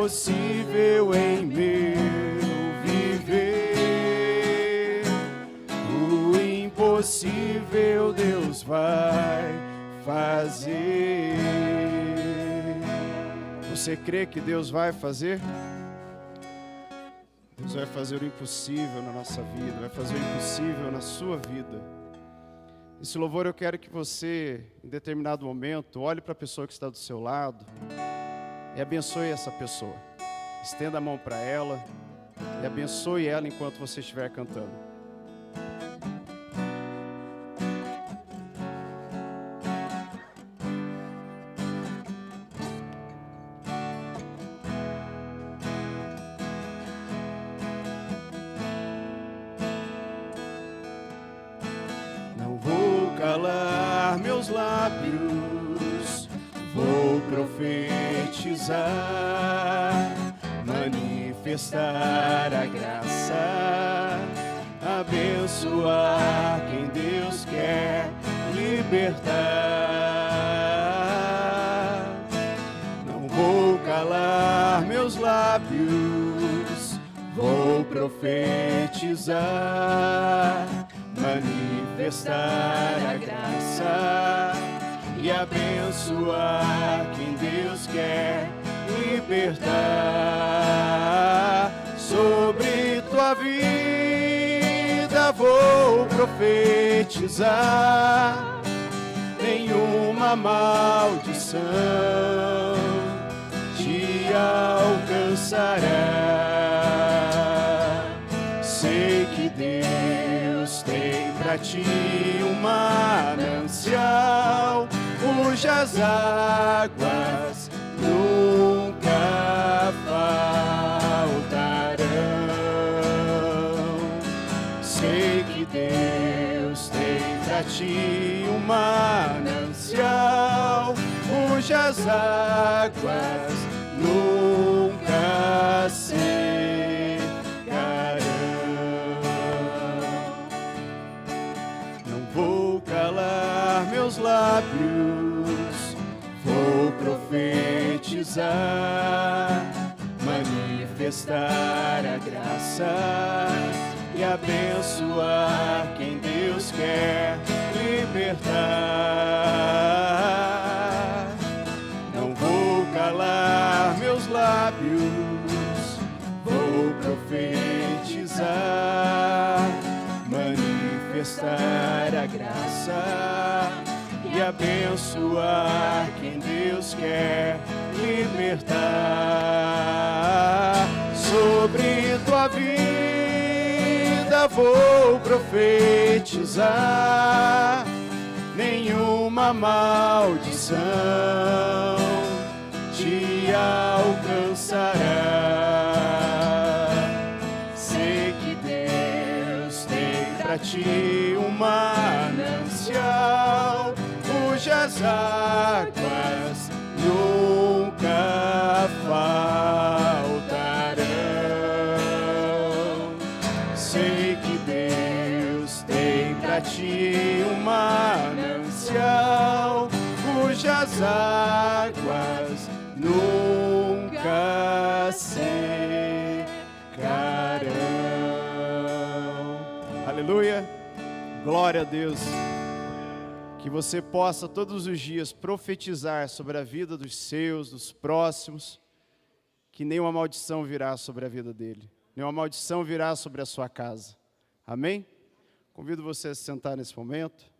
impossível em meu viver. O impossível Deus vai fazer. Você crê que Deus vai fazer? Deus vai fazer o impossível na nossa vida, vai fazer o impossível na sua vida. Esse louvor eu quero que você, em determinado momento, olhe para a pessoa que está do seu lado e abençoe essa pessoa. Estenda a mão para ela e abençoe ela enquanto você estiver cantando. Não vou calar meus lábios, vou profetizar, manifestar a graça, abençoar quem Deus quer libertar. Não vou calar meus lábios, vou profetizar, manifestar a graça e abençoar quem Deus quer libertar. Sobre tua vida vou profetizar, nenhuma maldição te alcançará. Sei que Deus tem pra ti um manancial, cujas águas nunca faltarão. Sei que Deus tem pra ti um manancial, cujas águas nunca secarão. Não vou calar meus lábios, vou profetizar, manifestar a graça e abençoar quem Deus quer libertar. Não vou calar meus lábios, vou profetizar, manifestar a graça e abençoar quem Deus quer libertar. Sobre tua vida vou profetizar, nenhuma maldição te alcançará. Sei que Deus tem pra ti um manancial, cujas águas nunca faltarão. Sei que Deus tem pra ti um manancial, cujas águas nunca secarão. Aleluia, glória a Deus. Que você possa todos os dias profetizar sobre a vida dos seus, dos próximos, que nenhuma maldição virá sobre a vida dele, nenhuma maldição virá sobre a sua casa. Amém? Convido você a se sentar nesse momento.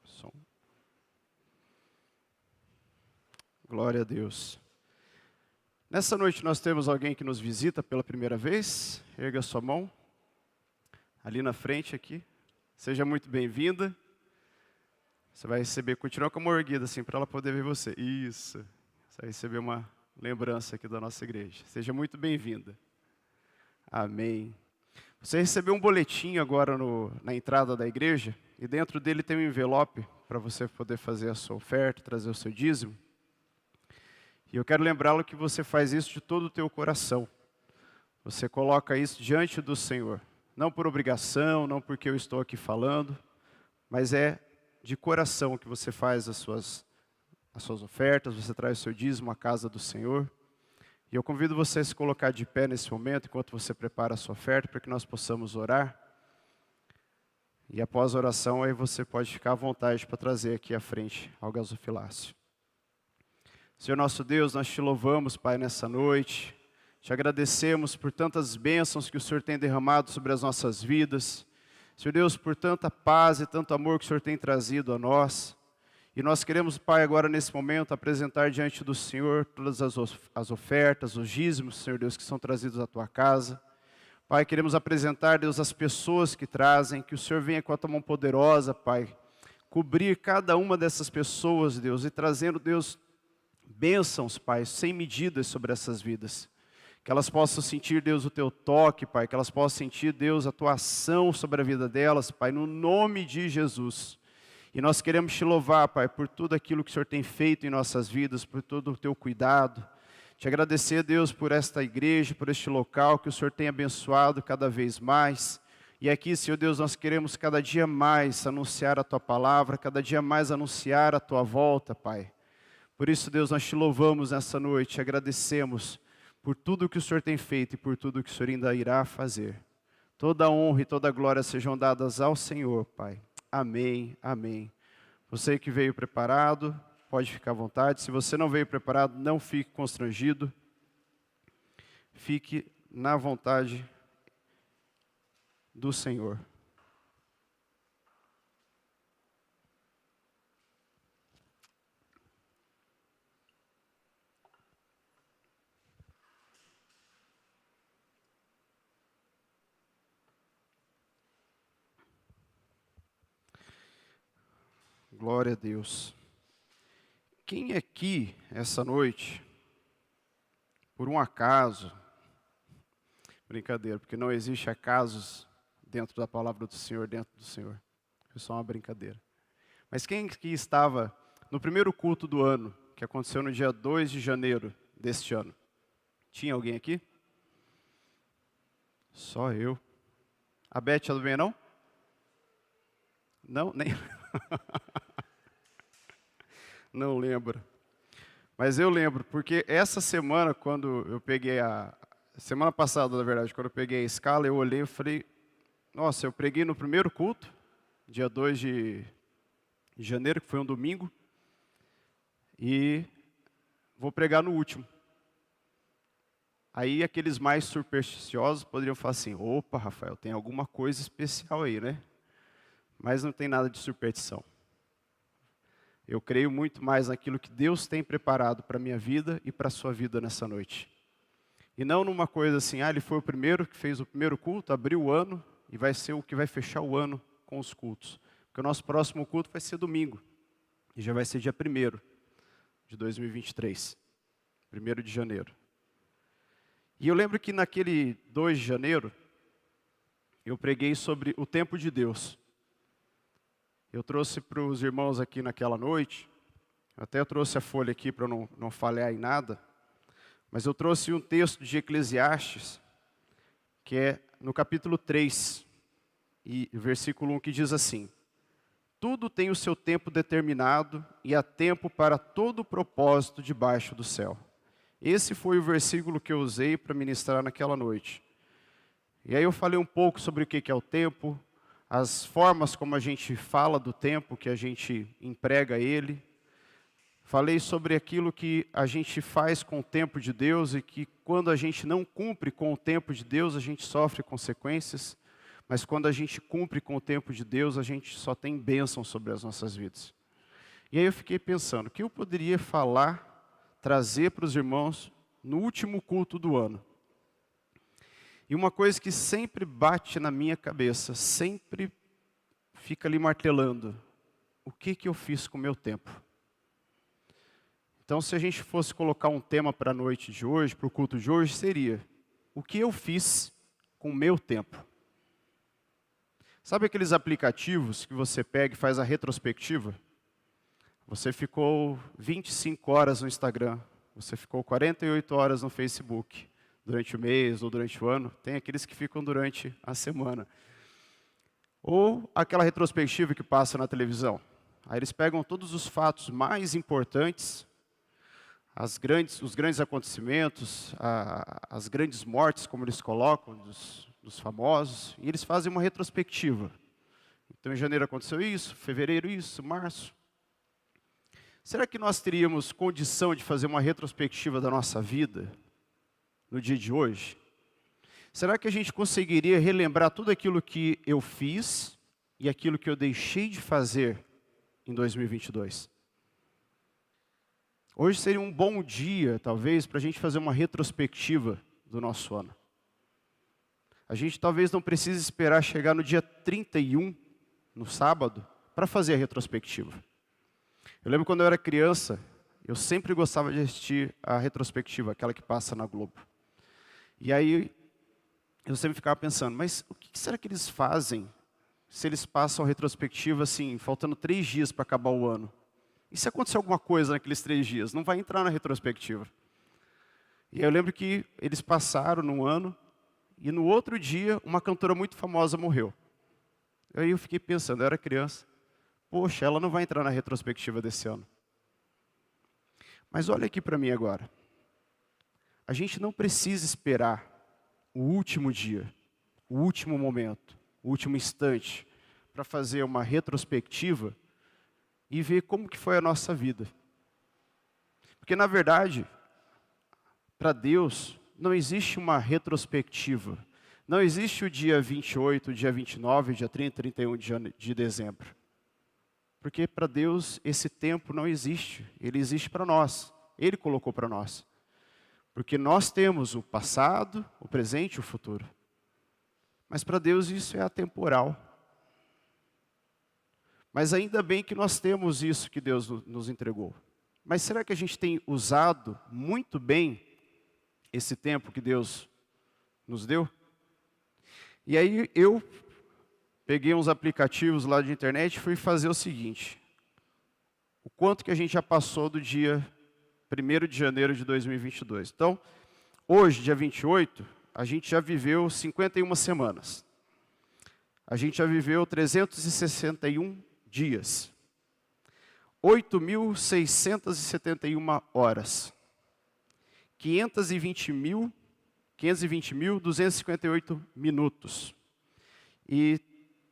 Som. Glória a Deus. Nessa noite nós temos alguém que nos visita pela primeira vez. Erga sua mão. Ali na frente aqui. Seja muito bem-vinda. Você vai receber, continua com a mão erguida assim, para ela poder ver você. Isso. Você vai receber uma lembrança aqui da nossa igreja. Seja muito bem-vinda. Amém. Você recebeu um boletim agora na entrada da igreja, e dentro dele tem um envelope para você poder fazer a sua oferta, trazer o seu dízimo. E eu quero lembrá-lo que você faz isso de todo o teu coração. Você coloca isso diante do Senhor. Não por obrigação, não porque eu estou aqui falando, mas é de coração que você faz as suas ofertas, você traz o seu dízimo à casa do Senhor. E eu convido você a se colocar de pé nesse momento, enquanto você prepara a sua oferta, para que nós possamos orar. E após a oração, aí você pode ficar à vontade para trazer aqui à frente ao gasofilácio. Senhor nosso Deus, nós te louvamos, Pai, nessa noite. Te agradecemos por tantas bênçãos que o Senhor tem derramado sobre as nossas vidas. Senhor Deus, por tanta paz e tanto amor que o Senhor tem trazido a nós. E nós queremos, Pai, agora nesse momento, apresentar diante do Senhor todas as ofertas, os dízimos, Senhor Deus, que são trazidos à Tua casa. Pai, queremos apresentar, Deus, as pessoas que trazem, que o Senhor venha com a Tua mão poderosa, Pai, cobrir cada uma dessas pessoas, Deus, e trazendo, Deus, bênçãos, Pai, sem medidas sobre essas vidas. Que elas possam sentir, Deus, o Teu toque, Pai, que elas possam sentir, Deus, a Tua ação sobre a vida delas, Pai, no nome de Jesus. E nós queremos te louvar, Pai, por tudo aquilo que o Senhor tem feito em nossas vidas, por todo o Teu cuidado. Te agradecer, Deus, por esta igreja, por este local que o Senhor tem abençoado cada vez mais. E aqui, Senhor Deus, nós queremos cada dia mais anunciar a Tua palavra, cada dia mais anunciar a Tua volta, Pai. Por isso, Deus, nós te louvamos nessa noite, te agradecemos por tudo que o Senhor tem feito e por tudo que o Senhor ainda irá fazer. Toda a honra e toda a glória sejam dadas ao Senhor, Pai. Amém, amém. Você que veio preparado, pode ficar à vontade. Se você não veio preparado, não fique constrangido. Fique na vontade do Senhor. Glória a Deus. Quem aqui, essa noite, por um acaso, brincadeira, porque não existe acasos dentro da palavra do Senhor, dentro do Senhor. Foi só uma brincadeira. Mas quem aqui estava no primeiro culto do ano, que aconteceu no dia 2 de janeiro deste ano? Tinha alguém aqui? Só eu. A Beth, ela veio não? Não, nem... Não lembro. Mas eu lembro, porque essa semana, quando eu peguei semana passada, na verdade, quando eu peguei a escala, eu olhei e falei, nossa, eu preguei no primeiro culto, dia 2 de janeiro, que foi um domingo, e vou pregar no último. Aí aqueles mais supersticiosos poderiam falar assim, opa, Rafael, tem alguma coisa especial aí, né? Mas não tem nada de superstição. Eu creio muito mais naquilo que Deus tem preparado para a minha vida e para a sua vida nessa noite. E não numa coisa assim, ele foi o primeiro que fez o primeiro culto, abriu o ano e vai ser o que vai fechar o ano com os cultos. Porque o nosso próximo culto vai ser domingo. E já vai ser dia 1º de 2023. 1º de janeiro. E eu lembro que naquele 2 de janeiro, eu preguei sobre o tempo de Deus. Eu trouxe para os irmãos aqui naquela noite, até eu trouxe a folha aqui para não falhar em nada, mas eu trouxe um texto de Eclesiastes, que é no capítulo 3, e versículo 1, que diz assim, tudo tem o seu tempo determinado e há tempo para todo o propósito debaixo do céu. Esse foi o versículo que eu usei para ministrar naquela noite. E aí eu falei um pouco sobre o que é o tempo, as formas como a gente fala do tempo, que a gente emprega ele. Falei sobre aquilo que a gente faz com o tempo de Deus e que quando a gente não cumpre com o tempo de Deus, a gente sofre consequências. Mas quando a gente cumpre com o tempo de Deus, a gente só tem bênção sobre as nossas vidas. E aí eu fiquei pensando, o que eu poderia falar, trazer para os irmãos no último culto do ano? E uma coisa que sempre bate na minha cabeça, sempre fica ali martelando, o que eu fiz com o meu tempo? Então, se a gente fosse colocar um tema para a noite de hoje, para o culto de hoje, seria, o que eu fiz com o meu tempo. Sabe aqueles aplicativos que você pega e faz a retrospectiva? Você ficou 25 horas no Instagram, você ficou 48 horas no Facebook, durante o mês ou durante o ano. Tem aqueles que ficam durante a semana. Ou aquela retrospectiva que passa na televisão. Aí eles pegam todos os fatos mais importantes, os grandes acontecimentos, as grandes mortes, como eles colocam, dos famosos, e eles fazem uma retrospectiva. Então, em janeiro aconteceu isso, fevereiro isso, março. Será que nós teríamos condição de fazer uma retrospectiva da nossa vida no dia de hoje? Será que a gente conseguiria relembrar tudo aquilo que eu fiz e aquilo que eu deixei de fazer em 2022? Hoje seria um bom dia, talvez, para a gente fazer uma retrospectiva do nosso ano. A gente talvez não precise esperar chegar no dia 31, no sábado, para fazer a retrospectiva. Eu lembro quando eu era criança, eu sempre gostava de assistir a retrospectiva, aquela que passa na Globo. E aí, eu sempre ficava pensando, mas o que será que eles fazem se eles passam a retrospectiva assim, faltando 3 dias para acabar o ano? E se acontecer alguma coisa naqueles 3 dias? Não vai entrar na retrospectiva. E aí eu lembro que eles passaram num ano, e no outro dia, uma cantora muito famosa morreu. Aí eu fiquei pensando, eu era criança, poxa, ela não vai entrar na retrospectiva desse ano. Mas olha aqui para mim agora. A gente não precisa esperar o último dia, o último momento, o último instante, para fazer uma retrospectiva e ver como que foi a nossa vida. Porque, na verdade, para Deus, não existe uma retrospectiva. Não existe o dia 28, o dia 29, o dia 30, 31 de dezembro. Porque para Deus esse tempo não existe. Ele existe para nós. Ele colocou para nós. Porque nós temos o passado, o presente e o futuro. Mas para Deus isso é atemporal. Mas ainda bem que nós temos isso que Deus nos entregou. Mas será que a gente tem usado muito bem esse tempo que Deus nos deu? E aí eu peguei uns aplicativos lá de internet e fui fazer o seguinte. O quanto que a gente já passou do dia 1º de janeiro de 2022. Então, hoje, dia 28, a gente já viveu 51 semanas. A gente já viveu 361 dias. 8.671 horas. 520.258 minutos. E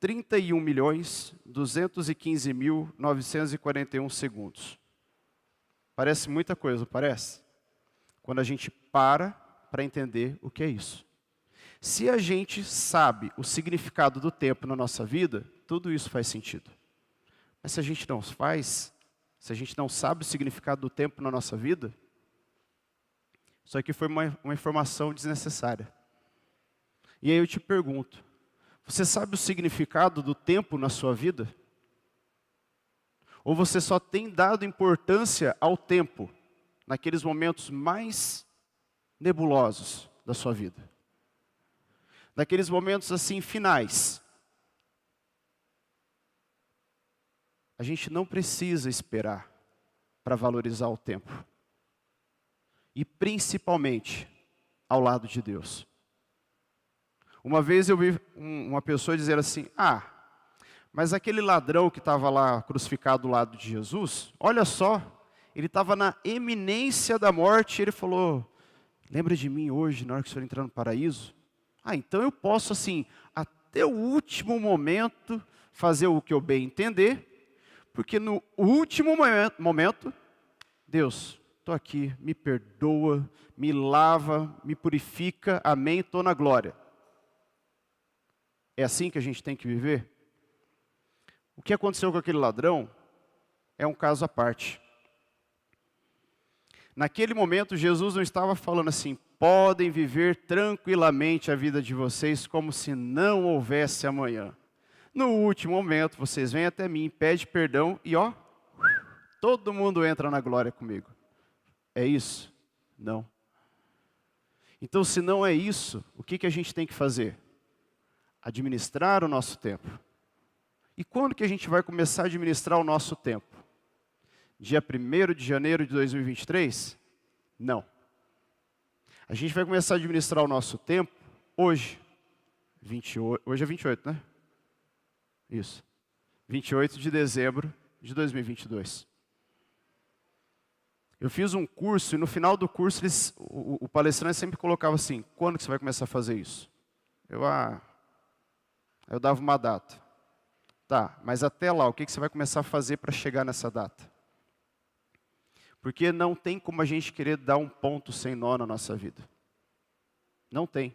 31.215.941 segundos. Parece muita coisa, não parece? Quando a gente para entender o que é isso. Se a gente sabe o significado do tempo na nossa vida, tudo isso faz sentido. Mas se a gente não faz, se a gente não sabe o significado do tempo na nossa vida, isso aqui foi uma informação desnecessária. E aí eu te pergunto, você sabe o significado do tempo na sua vida? Ou você só tem dado importância ao tempo, naqueles momentos mais nebulosos da sua vida? Naqueles momentos assim finais. A gente não precisa esperar para valorizar o tempo. E principalmente ao lado de Deus. Uma vez eu vi uma pessoa dizer assim, mas aquele ladrão que estava lá crucificado do lado de Jesus, olha só, ele estava na eminência da morte, ele falou, lembra de mim hoje, na hora que o senhor entrar no paraíso? Então eu posso assim, até o último momento, fazer o que eu bem entender, porque no último momento, Deus, estou aqui, me perdoa, me lava, me purifica, amém, estou na glória. É assim que a gente tem que viver? O que aconteceu com aquele ladrão é um caso à parte. Naquele momento, Jesus não estava falando assim, podem viver tranquilamente a vida de vocês como se não houvesse amanhã. No último momento, vocês vêm até mim, pedem perdão e todo mundo entra na glória comigo. É isso? Não. Então, se não é isso, o que a gente tem que fazer? Administrar o nosso tempo. E quando que a gente vai começar a administrar o nosso tempo? Dia 1º de janeiro de 2023? Não. A gente vai começar a administrar o nosso tempo hoje. Hoje é 28, né? Isso. 28 de dezembro de 2022. Eu fiz um curso e no final do curso o palestrante sempre colocava assim, quando que você vai começar a fazer isso? Eu dava uma data. Tá, mas até lá, o que você vai começar a fazer para chegar nessa data? Porque não tem como a gente querer dar um ponto sem nó na nossa vida. Não tem.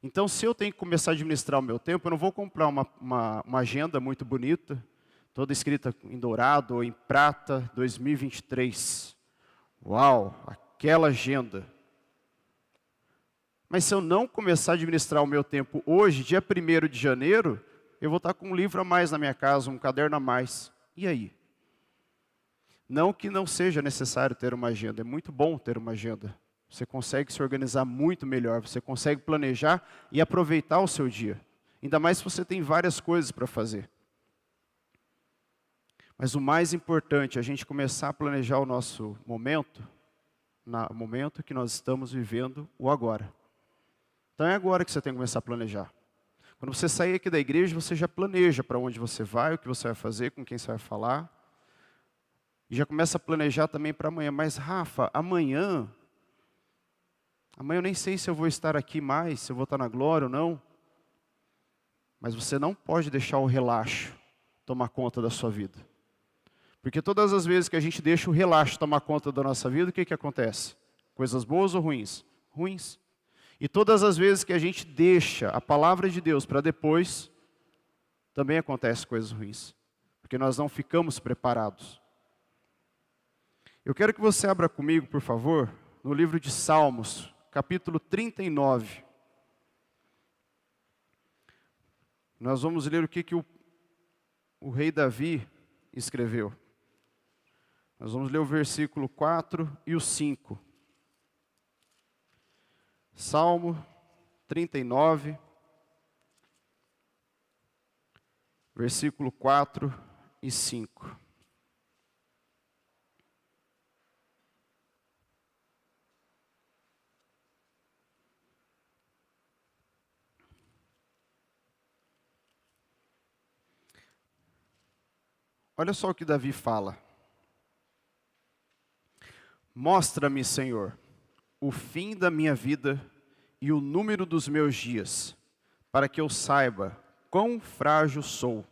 Então, se eu tenho que começar a administrar o meu tempo, eu não vou comprar uma agenda muito bonita, toda escrita em dourado ou em prata, 2023. Uau, aquela agenda. Mas se eu não começar a administrar o meu tempo hoje, dia 1º de janeiro, eu vou estar com um livro a mais na minha casa, um caderno a mais. E aí? Não que não seja necessário ter uma agenda, é muito bom ter uma agenda. Você consegue se organizar muito melhor, você consegue planejar e aproveitar o seu dia. Ainda mais se você tem várias coisas para fazer. Mas o mais importante é a gente começar a planejar o nosso momento, no momento que nós estamos vivendo, o agora. Então é agora que você tem que começar a planejar. Quando você sair aqui da igreja, você já planeja para onde você vai, o que você vai fazer, com quem você vai falar. E já começa a planejar também para amanhã. Mas Rafa, amanhã eu nem sei se eu vou estar aqui mais, se eu vou estar na glória ou não. Mas você não pode deixar o relaxo tomar conta da sua vida. Porque todas as vezes que a gente deixa o relaxo tomar conta da nossa vida, o que acontece? Coisas boas ou ruins? Ruins. E todas as vezes que a gente deixa a palavra de Deus para depois, também acontecem coisas ruins. Porque nós não ficamos preparados. Eu quero que você abra comigo, por favor, no livro de Salmos, capítulo 39. Nós vamos ler o que o rei Davi escreveu. Nós vamos ler o versículo 4 e o 5. Salmo 39, versículo 4 e 5. Olha só o que Davi fala. Mostra-me, Senhor, o fim da minha vida e o número dos meus dias, para que eu saiba quão frágil sou.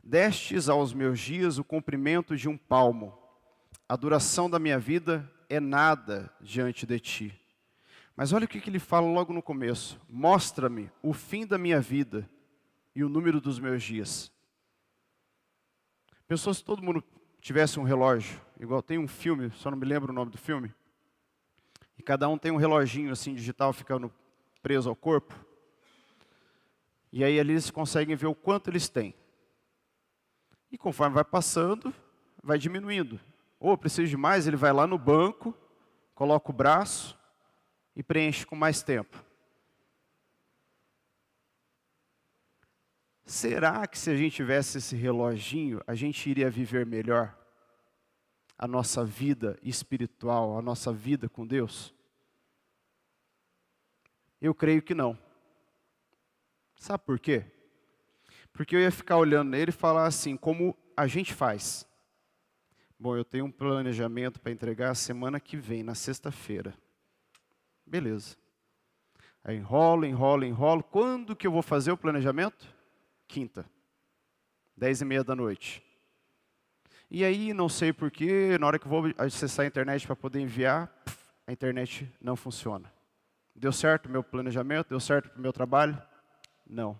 Destes aos meus dias o comprimento de um palmo. A duração da minha vida é nada diante de ti. Mas olha o que ele fala logo no começo. Mostra-me o fim da minha vida e o número dos meus dias. Pensou se todo mundo tivesse um relógio, igual tem um filme, só não me lembro o nome do filme, e cada um tem um reloginho assim digital ficando preso ao corpo, e aí ali eles conseguem ver o quanto eles têm. E conforme vai passando, vai diminuindo. Ou precisa de mais, ele vai lá no banco, coloca o braço e preenche com mais tempo. Será que se a gente tivesse esse reloginho, a gente iria viver melhor a nossa vida espiritual, a nossa vida com Deus? Eu creio que não. Sabe por quê? Porque eu ia ficar olhando nele e falar assim, como a gente faz. Bom, eu tenho um planejamento para entregar a semana que vem, na sexta-feira. Beleza. Aí enrolo. Quando que eu vou fazer o planejamento? Quinta, 10h30 da noite. E aí, não sei porquê, na hora que eu vou acessar a internet para poder enviar, a internet não funciona. Deu certo o meu planejamento? Deu certo para o meu trabalho? Não.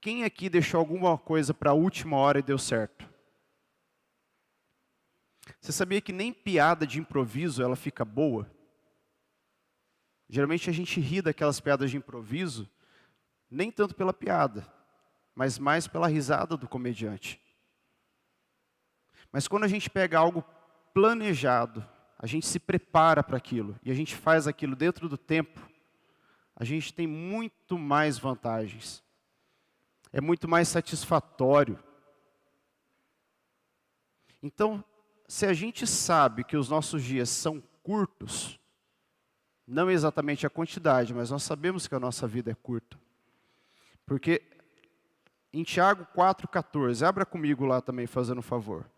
Quem aqui deixou alguma coisa para a última hora e deu certo? Você sabia que nem piada de improviso ela fica boa? Geralmente a gente ri daquelas piadas de improviso, nem tanto pela piada, mas mais pela risada do comediante. Mas quando a gente pega algo planejado, a gente se prepara para aquilo, e a gente faz aquilo dentro do tempo, a gente tem muito mais vantagens. É muito mais satisfatório. Então, se a gente sabe que os nossos dias são curtos, não exatamente a quantidade, mas nós sabemos que a nossa vida é curta. Porque em Tiago 4,14, abra comigo lá também, fazendo um favor.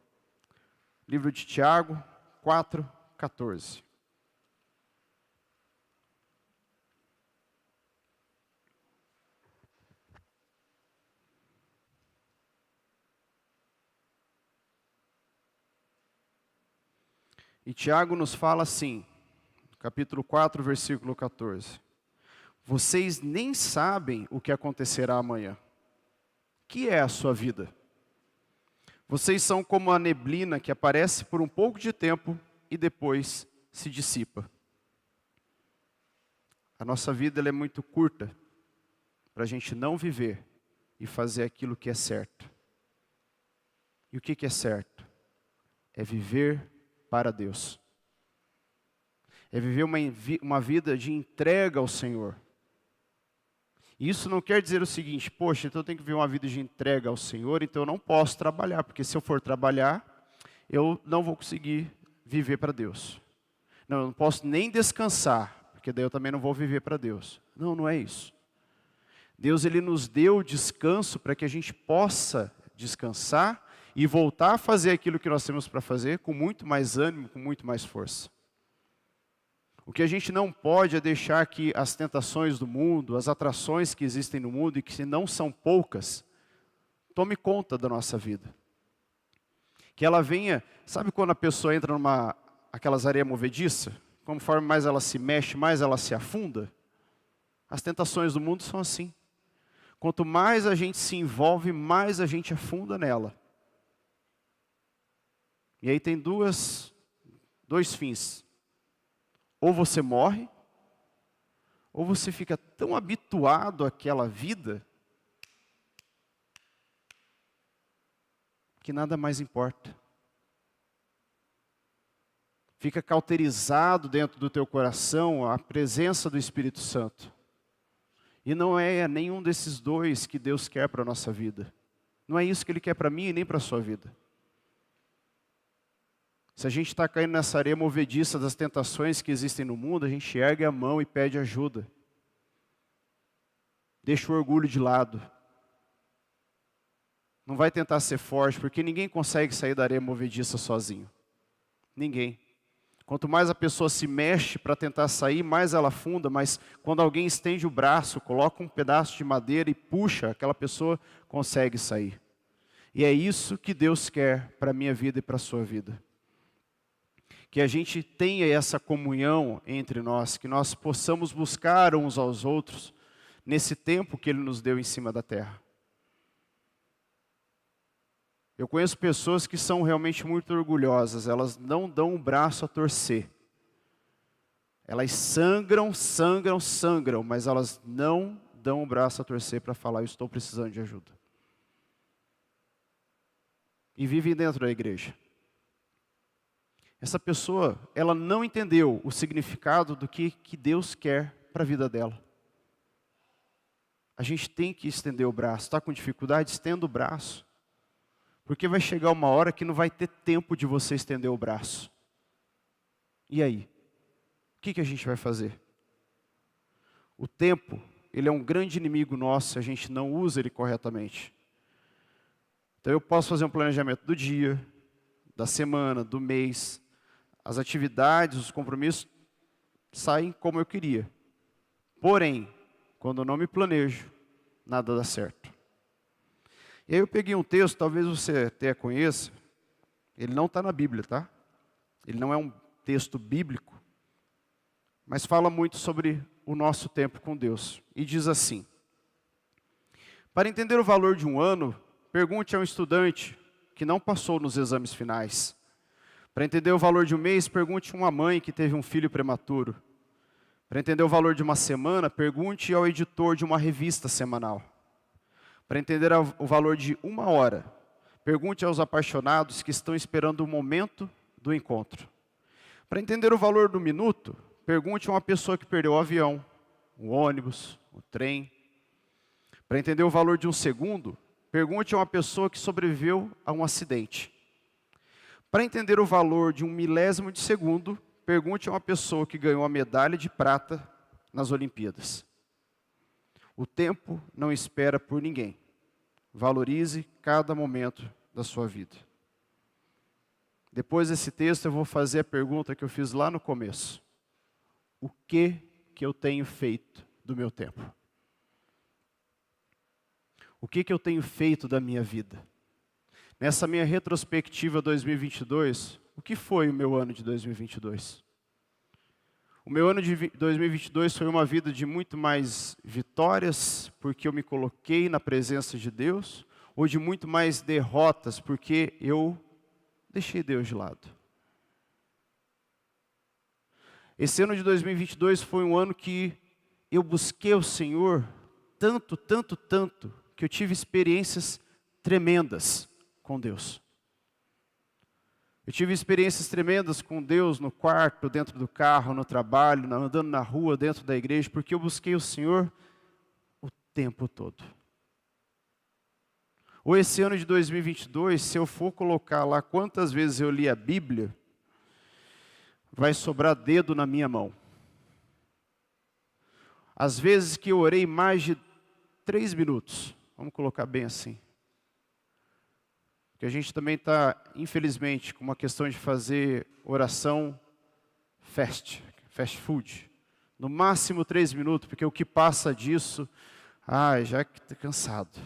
Livro de Tiago 4,14. E Tiago nos fala assim, capítulo 4, versículo 14. Vocês nem sabem o que acontecerá amanhã. Que é a sua vida? Vocês são como a neblina que aparece por um pouco de tempo e depois se dissipa. A nossa vida ela é muito curta para a gente não viver e fazer aquilo que é certo. E o que é certo? É viver para Deus. É viver uma vida de entrega ao Senhor. E isso não quer dizer o seguinte, poxa, então eu tenho que viver uma vida de entrega ao Senhor, então eu não posso trabalhar, porque se eu for trabalhar, eu não vou conseguir viver para Deus. Não, eu não posso nem descansar, porque daí eu também não vou viver para Deus. Não, não é isso. Deus ele nos deu descanso para que a gente possa descansar e voltar a fazer aquilo que nós temos para fazer com muito mais ânimo, com muito mais força. O que a gente não pode é deixar que as tentações do mundo, as atrações que existem no mundo e que não são poucas, tome conta da nossa vida. Que ela venha, sabe quando a pessoa entra aquelas areias movediças? Conforme mais ela se mexe, mais ela se afunda? As tentações do mundo são assim. Quanto mais a gente se envolve, mais a gente afunda nela. E aí tem dois fins. Ou você morre, ou você fica tão habituado àquela vida, que nada mais importa. Fica cauterizado dentro do teu coração a presença do Espírito Santo. E não é nenhum desses dois que Deus quer para a nossa vida. Não é isso que Ele quer para mim e nem para a sua vida. Se a gente está caindo nessa areia movediça das tentações que existem no mundo, a gente ergue a mão e pede ajuda. Deixa o orgulho de lado. Não vai tentar ser forte, porque ninguém consegue sair da areia movediça sozinho. Ninguém. Quanto mais a pessoa se mexe para tentar sair, mais ela afunda, mas quando alguém estende o braço, coloca um pedaço de madeira e puxa, aquela pessoa consegue sair. E é isso que Deus quer para a minha vida e para a sua vida. Que a gente tenha essa comunhão entre nós, que nós possamos buscar uns aos outros nesse tempo que Ele nos deu em cima da terra. Eu conheço pessoas que são realmente muito orgulhosas, elas não dão o braço a torcer. Elas sangram, mas elas não dão o braço a torcer para falar, eu estou precisando de ajuda. E vivem dentro da igreja. Essa pessoa, ela não entendeu o significado do que Deus quer para a vida dela. A gente tem que estender o braço. Está com dificuldade? Estenda o braço. Porque vai chegar uma hora que não vai ter tempo de você estender o braço. E aí? O que a gente vai fazer? O tempo, ele é um grande inimigo nosso se a gente não usa ele corretamente. Então eu posso fazer um planejamento do dia, da semana, do mês. As atividades, os compromissos saem como eu queria. Porém, quando eu não me planejo, nada dá certo. E aí eu peguei um texto, talvez você até conheça. Ele não está na Bíblia, tá? Ele não é um texto bíblico, mas fala muito sobre o nosso tempo com Deus. E diz assim: para entender o valor de um ano, pergunte a um estudante que não passou nos exames finais. Para entender o valor de um mês, pergunte a uma mãe que teve um filho prematuro. Para entender o valor de uma semana, pergunte ao editor de uma revista semanal. Para entender o valor de uma hora, pergunte aos apaixonados que estão esperando o momento do encontro. Para entender o valor do minuto, pergunte a uma pessoa que perdeu o avião, o ônibus, o trem. Para entender o valor de um segundo, pergunte a uma pessoa que sobreviveu a um acidente. Para entender o valor de um milésimo de segundo, pergunte a uma pessoa que ganhou a medalha de prata nas Olimpíadas. O tempo não espera por ninguém. Valorize cada momento da sua vida. Depois desse texto, eu vou fazer a pergunta que eu fiz lá no começo. O que eu tenho feito do meu tempo? O que eu tenho feito da minha vida? Nessa minha retrospectiva 2022, o que foi o meu ano de 2022? O meu ano de 2022 foi uma vida de muito mais vitórias, porque eu me coloquei na presença de Deus, ou de muito mais derrotas, porque eu deixei Deus de lado. Esse ano de 2022 foi um ano que eu busquei o Senhor tanto, que eu tive experiências tremendas com Deus. Eu tive experiências tremendas com Deus no quarto, dentro do carro, no trabalho, andando na rua, dentro da igreja, porque eu busquei o Senhor o tempo todo. Ou esse ano de 2022, se eu for colocar lá quantas vezes eu li a Bíblia, vai sobrar dedo na minha mão. Às vezes que eu orei mais de 3 minutos, vamos colocar bem assim. Porque a gente também está, infelizmente, com uma questão de fazer oração fast food. No máximo 3 minutos, porque o que passa disso, já estou cansado.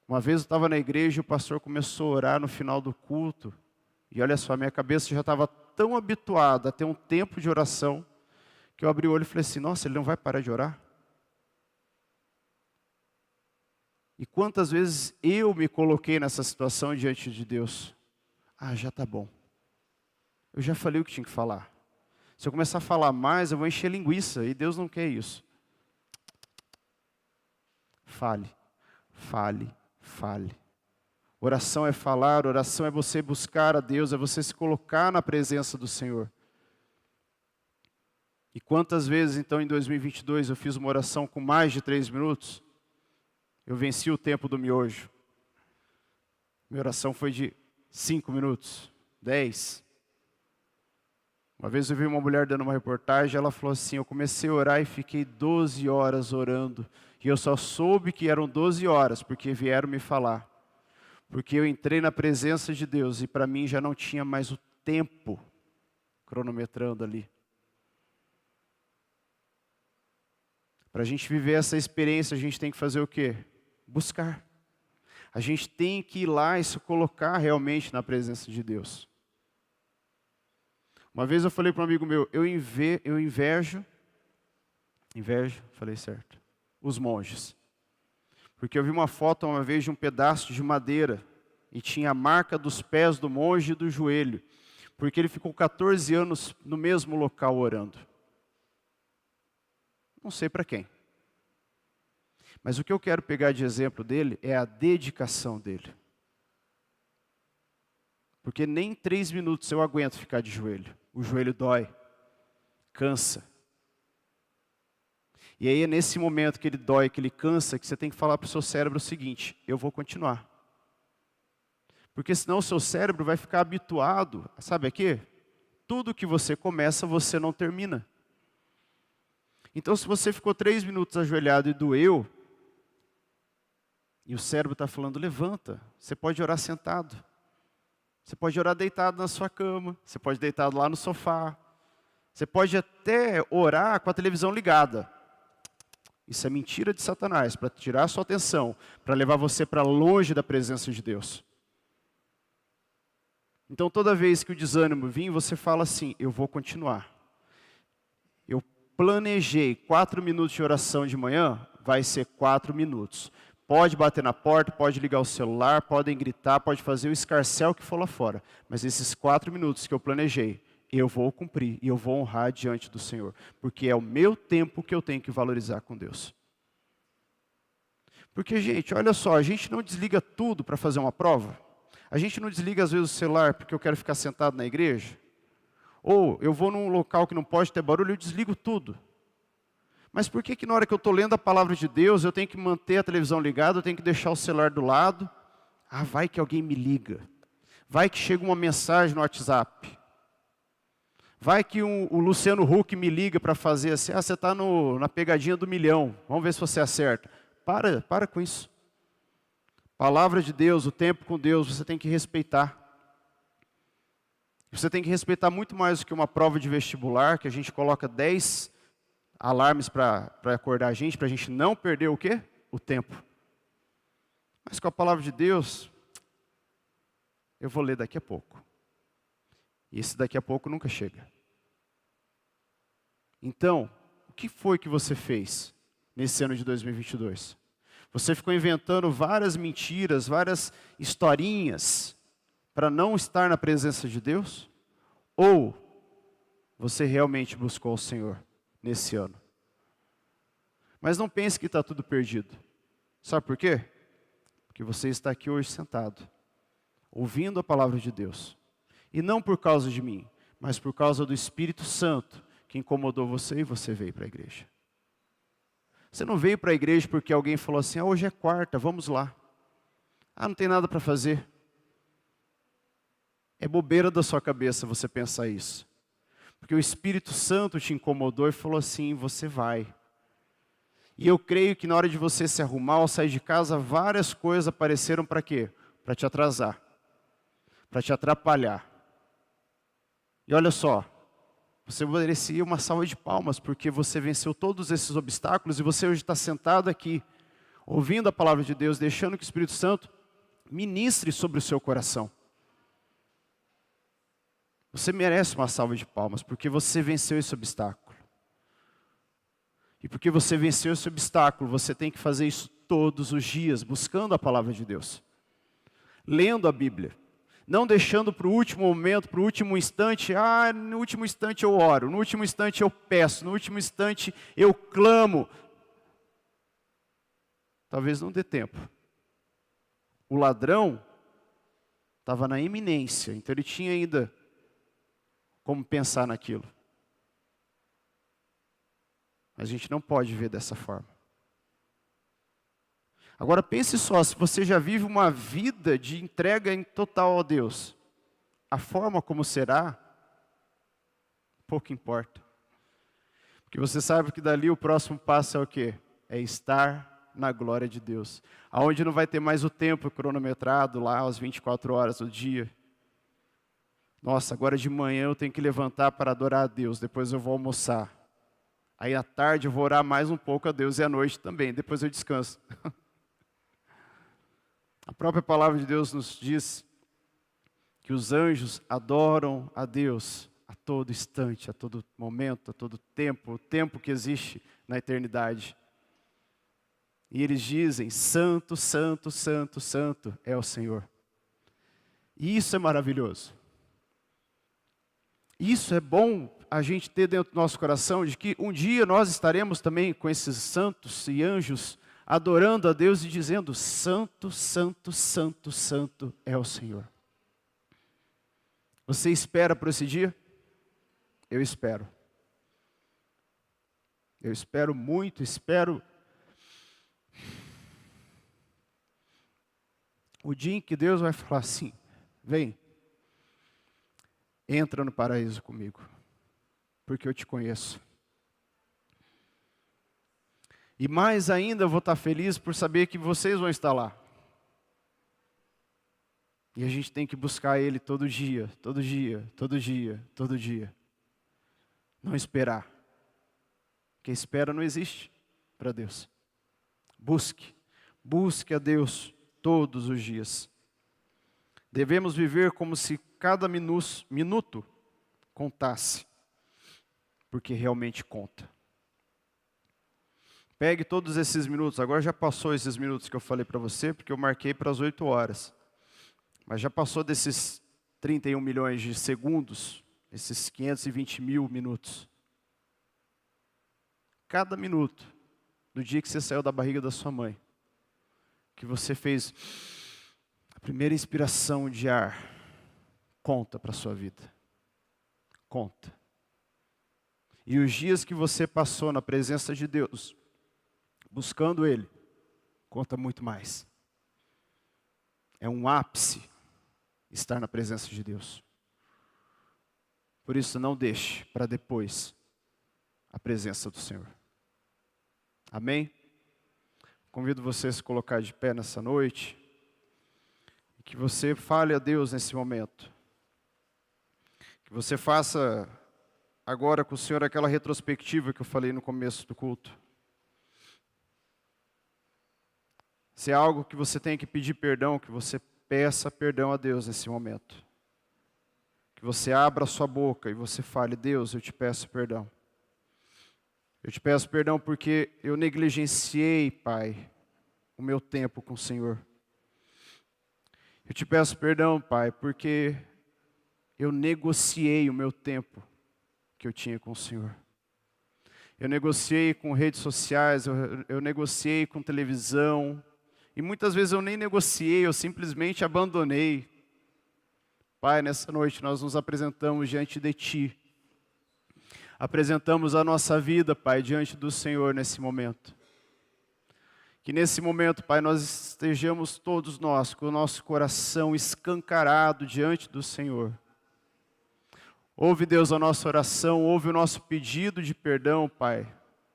Uma vez eu estava na igreja e o pastor começou a orar no final do culto. E olha só, minha cabeça já estava tão habituada a ter um tempo de oração, que eu abri o olho e falei assim, nossa, ele não vai parar de orar? E quantas vezes eu me coloquei nessa situação diante de Deus? Já está bom. Eu já falei o que tinha que falar. Se eu começar a falar mais, eu vou encher linguiça, e Deus não quer isso. Fale. Oração é falar, oração é você buscar a Deus, é você se colocar na presença do Senhor. E quantas vezes, então, em 2022, eu fiz uma oração com mais de 3 minutos? Eu venci o tempo do miojo. Minha oração foi de 5 minutos, 10. Uma vez eu vi uma mulher dando uma reportagem, ela falou assim, eu comecei a orar e fiquei 12 horas orando. E eu só soube que eram 12 horas, porque vieram me falar. Porque eu entrei na presença de Deus e para mim já não tinha mais o tempo cronometrando ali. Para a gente viver essa experiência, a gente tem que fazer o quê? Buscar. A gente tem que ir lá e se colocar realmente na presença de Deus. Uma vez eu falei para um amigo meu, eu invejo, falei certo, os monges. Porque eu vi uma foto uma vez de um pedaço de madeira e tinha a marca dos pés do monge e do joelho. Porque ele ficou 14 anos no mesmo local orando. Não sei para quem. Mas o que eu quero pegar de exemplo dele é a dedicação dele. Porque nem 3 minutos eu aguento ficar de joelho. O joelho dói, cansa. E aí é nesse momento que ele dói, que ele cansa, que você tem que falar para o seu cérebro o seguinte, eu vou continuar. Porque senão o seu cérebro vai ficar habituado, sabe a quê? Tudo que você começa, você não termina. Então se você ficou 3 minutos ajoelhado e doeu, e o cérebro está falando, levanta, você pode orar sentado. Você pode orar deitado na sua cama, você pode deitado lá no sofá. Você pode até orar com a televisão ligada. Isso é mentira de Satanás, para tirar a sua atenção, para levar você para longe da presença de Deus. Então toda vez que o desânimo vir, você fala assim, eu vou continuar. Eu planejei 4 minutos de oração de manhã, vai ser 4 minutos. Pode bater na porta, pode ligar o celular, podem gritar, pode fazer o escarcéu que for lá fora. Mas esses 4 minutos que eu planejei, eu vou cumprir e eu vou honrar diante do Senhor. Porque é o meu tempo que eu tenho que valorizar com Deus. Porque, gente, olha só, a gente não desliga tudo para fazer uma prova. A gente não desliga às vezes o celular porque eu quero ficar sentado na igreja. Ou eu vou num local que não pode ter barulho, eu desligo tudo. Mas por que na hora que eu estou lendo a palavra de Deus, eu tenho que manter a televisão ligada, eu tenho que deixar o celular do lado? Ah, vai que alguém me liga. Vai que chega uma mensagem no WhatsApp. Vai que o Luciano Huck me liga para fazer assim, você está na pegadinha do milhão, vamos ver se você acerta. Para com isso. Palavra de Deus, o tempo com Deus, você tem que respeitar. Você tem que respeitar muito mais do que uma prova de vestibular, que a gente coloca 10 alarmes para acordar a gente não perder o quê? O tempo. Mas com a palavra de Deus, eu vou ler daqui a pouco. E esse daqui a pouco nunca chega. Então, o que foi que você fez nesse ano de 2022? Você ficou inventando várias mentiras, várias historinhas para não estar na presença de Deus? Ou você realmente buscou o Senhor nesse ano? Mas não pense que está tudo perdido. Sabe por quê? Porque você está aqui hoje sentado, ouvindo a palavra de Deus. E não por causa de mim, mas por causa do Espírito Santo que incomodou você e você veio para a igreja. Você não veio para a igreja porque alguém falou assim, hoje é quarta, vamos lá. Não tem nada para fazer. É bobeira da sua cabeça você pensar isso. Porque o Espírito Santo te incomodou e falou assim, você vai. E eu creio que na hora de você se arrumar ou sair de casa, várias coisas apareceram para quê? Para te atrasar. Para te atrapalhar. E olha só, você merecia uma salva de palmas, porque você venceu todos esses obstáculos e você hoje está sentado aqui, ouvindo a palavra de Deus, deixando que o Espírito Santo ministre sobre o seu coração. Você merece uma salva de palmas, porque você venceu esse obstáculo. E porque você venceu esse obstáculo, você tem que fazer isso todos os dias, buscando a palavra de Deus. Lendo a Bíblia. Não deixando para o último momento, para o último instante, no último instante eu oro, no último instante eu peço, no último instante eu clamo. Talvez não dê tempo. O ladrão estava na iminência, então ele tinha ainda como pensar naquilo. Mas a gente não pode ver dessa forma. Agora pense só, se você já vive uma vida de entrega em total a Deus, a forma como será, pouco importa. Porque você sabe que dali o próximo passo é o quê? É estar na glória de Deus. Aonde não vai ter mais o tempo cronometrado lá, às 24 horas do dia. Nossa, agora de manhã eu tenho que levantar para adorar a Deus, depois eu vou almoçar. Aí à tarde eu vou orar mais um pouco a Deus e à noite também, depois eu descanso. A própria palavra de Deus nos diz que os anjos adoram a Deus a todo instante, a todo momento, a todo tempo, o tempo que existe na eternidade. E eles dizem, santo, santo, santo, santo é o Senhor. E isso é maravilhoso. Isso é bom a gente ter dentro do nosso coração, de que um dia nós estaremos também com esses santos e anjos adorando a Deus e dizendo, santo, santo, santo, santo é o Senhor. Você espera por esse dia? Eu espero. Eu espero muito, espero. O dia em que Deus vai falar assim, vem, entra no paraíso comigo, porque eu te conheço. E mais ainda eu vou estar feliz por saber que vocês vão estar lá. E a gente tem que buscar Ele todo dia, todo dia, todo dia, todo dia. Não esperar. Porque espera não existe para Deus. Busque a Deus todos os dias. Devemos viver como se cada minuto contasse, porque realmente conta. Pegue todos esses minutos, agora já passou esses minutos que eu falei para você, porque eu marquei para as 8 horas. Mas já passou desses 31 milhões de segundos, esses 520 mil minutos. Cada minuto, do dia que você saiu da barriga da sua mãe, que você fez a primeira inspiração de ar conta para a sua vida. Conta. E os dias que você passou na presença de Deus, buscando Ele, conta muito mais. É um ápice estar na presença de Deus. Por isso, não deixe para depois a presença do Senhor. Amém? Convido você a se colocar de pé nessa noite. E que você fale a Deus nesse momento. Que você faça agora com o Senhor aquela retrospectiva que eu falei no começo do culto. Se é algo que você tem que pedir perdão, que você peça perdão a Deus nesse momento. Que você abra a sua boca e você fale: Deus, eu te peço perdão. Eu te peço perdão porque eu negligenciei, Pai, o meu tempo com o Senhor. Eu te peço perdão, Pai, porque eu negociei o meu tempo que eu tinha com o Senhor. Eu negociei com redes sociais, eu negociei com televisão, e muitas vezes eu nem negociei, eu simplesmente abandonei. Pai, nessa noite nós nos apresentamos diante de Ti. Apresentamos a nossa vida, Pai, diante do Senhor nesse momento. Que nesse momento, Pai, nós estejamos todos nós com o nosso coração escancarado diante do Senhor. Ouve, Deus, a nossa oração, ouve o nosso pedido de perdão, Pai,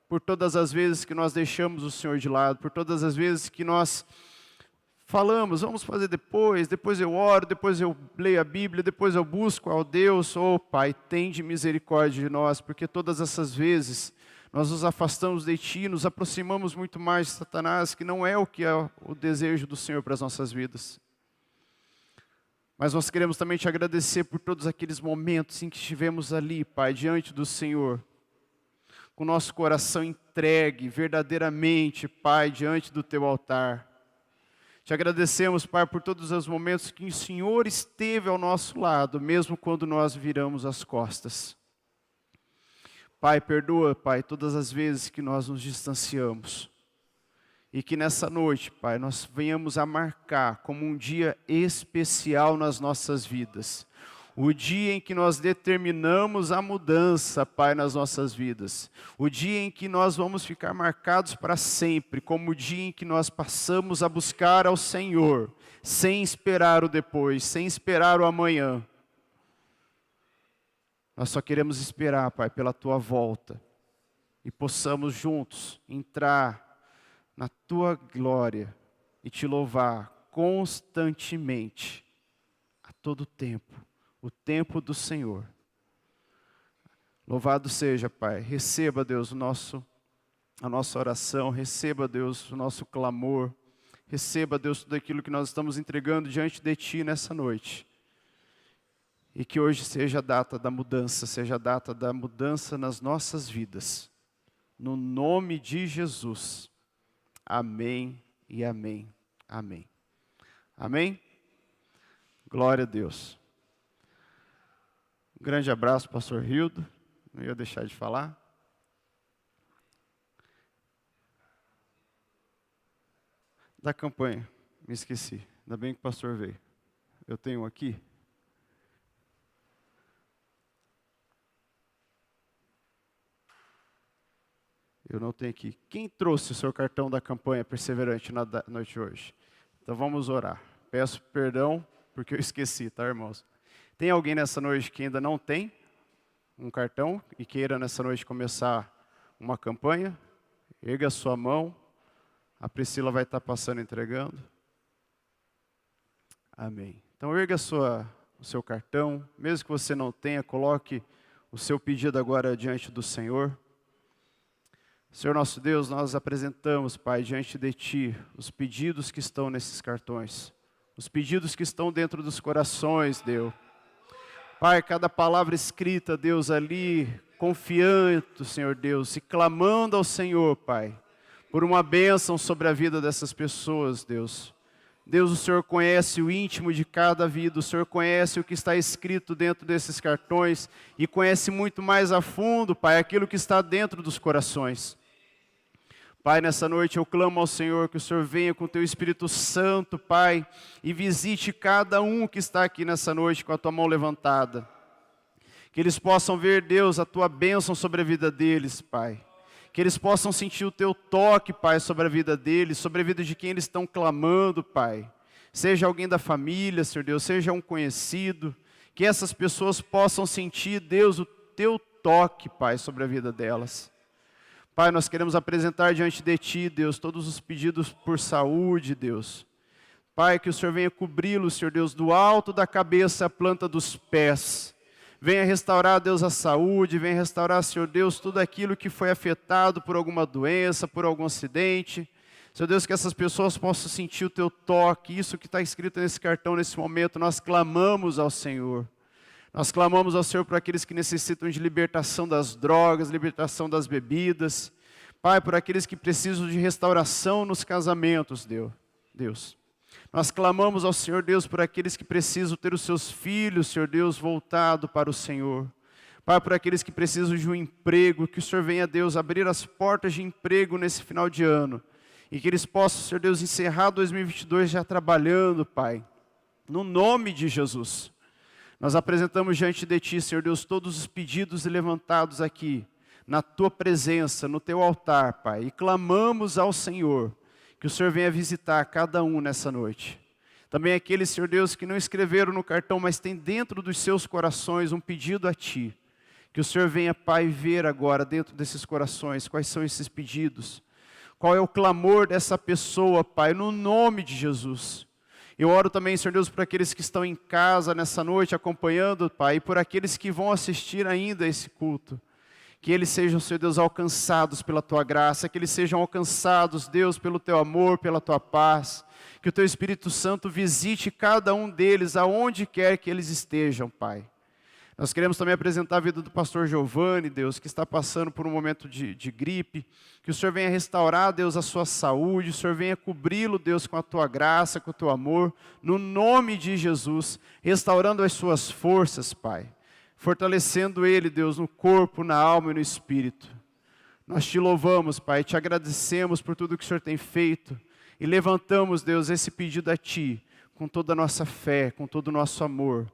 por todas as vezes que nós deixamos o Senhor de lado, por todas as vezes que nós falamos: vamos fazer depois eu oro, depois eu leio a Bíblia, depois eu busco ao Deus. Oh, Pai, tende misericórdia de nós, porque todas essas vezes nós nos afastamos de Ti, nos aproximamos muito mais de Satanás, que não é o que é o desejo do Senhor para as nossas vidas. Mas nós queremos também Te agradecer por todos aqueles momentos em que estivemos ali, Pai, diante do Senhor, com o nosso coração entregue verdadeiramente, Pai, diante do Teu altar. Te agradecemos, Pai, por todos os momentos que o Senhor esteve ao nosso lado, mesmo quando nós viramos as costas. Pai, perdoa, Pai, todas as vezes que nós nos distanciamos. E que nessa noite, Pai, nós venhamos a marcar como um dia especial nas nossas vidas. O dia em que nós determinamos a mudança, Pai, nas nossas vidas. O dia em que nós vamos ficar marcados para sempre, como o dia em que nós passamos a buscar ao Senhor, sem esperar o depois, sem esperar o amanhã. Nós só queremos esperar, Pai, pela Tua volta. E possamos juntos entrar na Tua glória e Te louvar constantemente, a todo tempo. O tempo do Senhor. Louvado seja, Pai. Receba, Deus, a nossa oração. Receba, Deus, o nosso clamor. Receba, Deus, tudo aquilo que nós estamos entregando diante de Ti nessa noite. E que hoje seja a data da mudança, seja a data da mudança nas nossas vidas. No nome de Jesus. Amém e amém. Amém. Amém? Glória a Deus. Um grande abraço, pastor Hildo. Não ia deixar de falar. Da campanha, me esqueci. Ainda bem que o pastor veio. Eu tenho aqui. Eu não tenho aqui. Quem trouxe o seu cartão da campanha Perseverante na noite de hoje? Então vamos orar. Peço perdão porque eu esqueci, tá, irmãos? Tem alguém nessa noite que ainda não tem um cartão e queira nessa noite começar uma campanha? Erga a sua mão. A Priscila vai estar passando entregando. Amém. Então erga o seu cartão. Mesmo que você não tenha, coloque o seu pedido agora diante do Senhor. Senhor nosso Deus, nós apresentamos, Pai, diante de Ti, os pedidos que estão nesses cartões. Os pedidos que estão dentro dos corações, Deus. Pai, cada palavra escrita, Deus, ali, confiante, Senhor Deus, e clamando ao Senhor, Pai, por uma bênção sobre a vida dessas pessoas, Deus. Deus, o Senhor conhece o íntimo de cada vida, o Senhor conhece o que está escrito dentro desses cartões e conhece muito mais a fundo, Pai, aquilo que está dentro dos corações. Pai, nessa noite eu clamo ao Senhor que o Senhor venha com o Teu Espírito Santo, Pai, e visite cada um que está aqui nessa noite com a Tua mão levantada. Que eles possam ver, Deus, a Tua bênção sobre a vida deles, Pai. Que eles possam sentir o Teu toque, Pai, sobre a vida deles, sobre a vida de quem eles estão clamando, Pai. Seja alguém da família, Senhor Deus, seja um conhecido. Que essas pessoas possam sentir, Deus, o Teu toque, Pai, sobre a vida delas. Pai, nós queremos apresentar diante de Ti, Deus, todos os pedidos por saúde, Deus. Pai, que o Senhor venha cobri-los, Senhor Deus, do alto da cabeça à planta dos pés. Venha restaurar, Deus, a saúde, venha restaurar, Senhor Deus, tudo aquilo que foi afetado por alguma doença, por algum acidente. Senhor Deus, que essas pessoas possam sentir o Teu toque, isso que está escrito nesse cartão nesse momento, nós clamamos ao Senhor. Nós clamamos ao Senhor por aqueles que necessitam de libertação das drogas, libertação das bebidas. Pai, por aqueles que precisam de restauração nos casamentos, Deus. Nós clamamos ao Senhor, Deus, por aqueles que precisam ter os seus filhos, Senhor Deus, voltado para o Senhor. Pai, por aqueles que precisam de um emprego, que o Senhor venha, Deus, abrir as portas de emprego nesse final de ano. E que eles possam, Senhor Deus, encerrar 2022 já trabalhando, Pai. No nome de Jesus. Nós apresentamos diante de Ti, Senhor Deus, todos os pedidos levantados aqui, na Tua presença, no Teu altar, Pai. E clamamos ao Senhor, que o Senhor venha visitar cada um nessa noite. Também aqueles, Senhor Deus, que não escreveram no cartão, mas tem dentro dos seus corações um pedido a Ti. Que o Senhor venha, Pai, ver agora dentro desses corações quais são esses pedidos. Qual é o clamor dessa pessoa, Pai, no nome de Jesus. Eu oro também, Senhor Deus, por aqueles que estão em casa nessa noite acompanhando, Pai, e por aqueles que vão assistir ainda esse culto. Que eles sejam, Senhor Deus, alcançados pela Tua graça, que eles sejam alcançados, Deus, pelo Teu amor, pela Tua paz. Que o Teu Espírito Santo visite cada um deles, aonde quer que eles estejam, Pai. Nós queremos também apresentar a vida do pastor Giovanni, Deus, que está passando por um momento de gripe. Que o Senhor venha restaurar, Deus, a sua saúde. O Senhor venha cobri-lo, Deus, com a Tua graça, com o Teu amor. No nome de Jesus, restaurando as suas forças, Pai. Fortalecendo ele, Deus, no corpo, na alma e no espírito. Nós Te louvamos, Pai, Te agradecemos por tudo que o Senhor tem feito. E levantamos, Deus, esse pedido a Ti, com toda a nossa fé, com todo o nosso amor.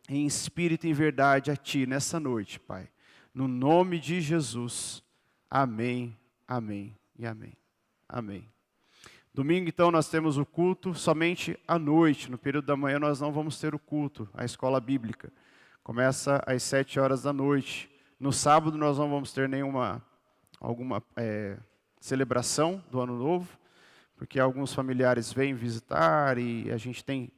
Em espírito e em verdade a Ti nessa noite, Pai. No nome de Jesus. Amém, amém e amém. Amém. Domingo, então, nós temos o culto somente à noite. No período da manhã nós não vamos ter o culto, a escola bíblica. Começa às 7 horas da noite. No sábado nós não vamos ter alguma celebração do Ano Novo, porque alguns familiares vêm visitar e a gente tem